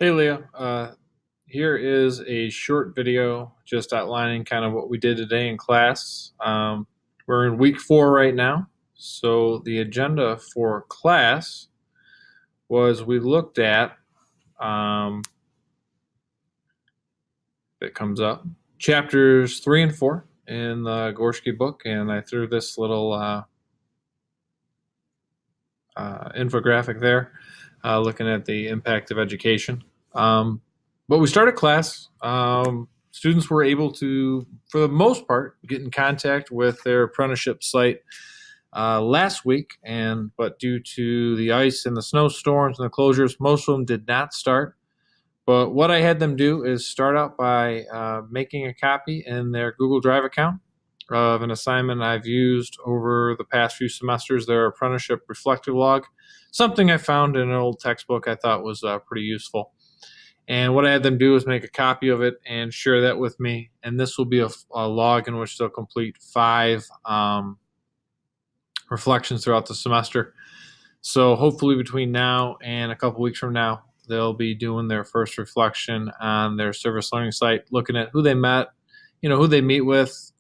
Hey Leah, here is a short video just outlining kind of what we did today in class. We're in week 4 right now. So the agenda for class was we looked at, it comes up, chapters 3 and 4 in the Gorski book, and I threw this little infographic there looking at the impact of education. But we started class. Students were able to, for the most part, get in contact with their apprenticeship site last week, but due to the ice and the snowstorms and the closures, most of them did not start. But what I had them do is start out by making a copy in their Google Drive account of an assignment I've used over the past few semesters, their apprenticeship reflective log, something I found in an old textbook I thought was pretty useful. And what I had them do is make a copy of it and share that with me. And this will be a log in which they'll complete 5 reflections throughout the semester. So hopefully between now and a couple weeks from now, they'll be doing their first reflection on their service learning site, looking at who they met, who they meet with,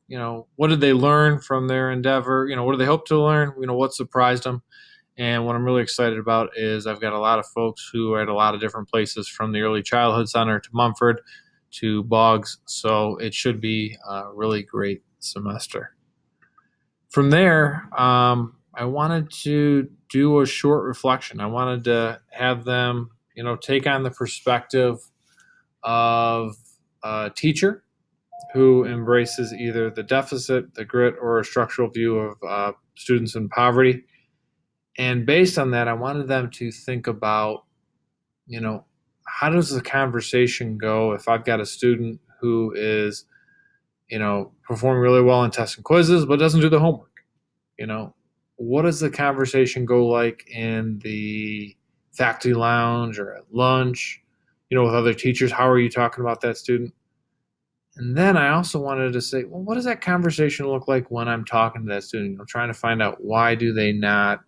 what did they learn from their endeavor, what do they hope to learn, what surprised them. And what I'm really excited about is I've got a lot of folks who are at a lot of different places, from the Early Childhood Center to Mumford to Boggs. So it should be a really great semester. From there, I wanted to do a short reflection. I wanted to have them, take on the perspective of a teacher who embraces either the deficit, the grit, or a structural view of students in poverty. And based on that, I wanted them to think about, how does the conversation go if I've got a student who is, performing really well in tests and quizzes, but doesn't do the homework? What does the conversation go like in the faculty lounge or at lunch, with other teachers? How are you talking about that student? And then I also wanted to say, well, what does that conversation look like when I'm talking to that student? I'm trying to find out, why do they not,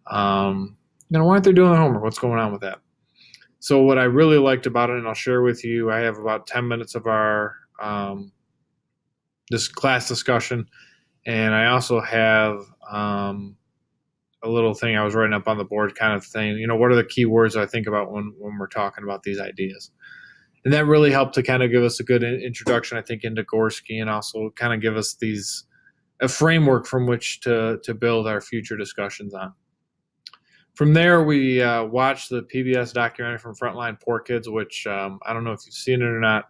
why aren't they doing their homework? What's going on with that? So what I really liked about it, and I'll share with you, I have about 10 minutes of our this class discussion, and I also have a little thing I was writing up on the board, kind of thing, what are the key words I think about when we're talking about these ideas? And that really helped to kind of give us a good introduction, I think, into Gorski, and also kind of give us a framework from which to build our future discussions on. From there, we watched the PBS documentary from Frontline Poor Kids, which I don't know if you've seen it or not,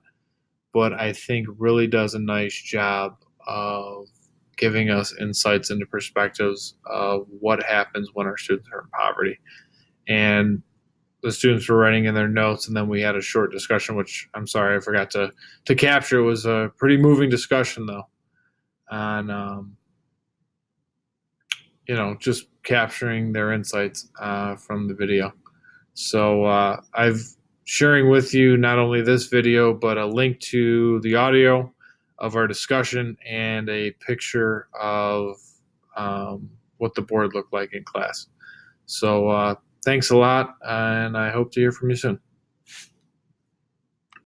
but I think really does a nice job of giving us insights into perspectives of what happens when our students are in poverty. And the students were writing in their notes, and then we had a short discussion, which I'm sorry I forgot to capture. It was a pretty moving discussion, though, on just capturing their insights from the video. So I've sharing with you not only this video, but a link to the audio of our discussion and a picture of what the board looked like in class. So thanks a lot, and I hope to hear from you soon.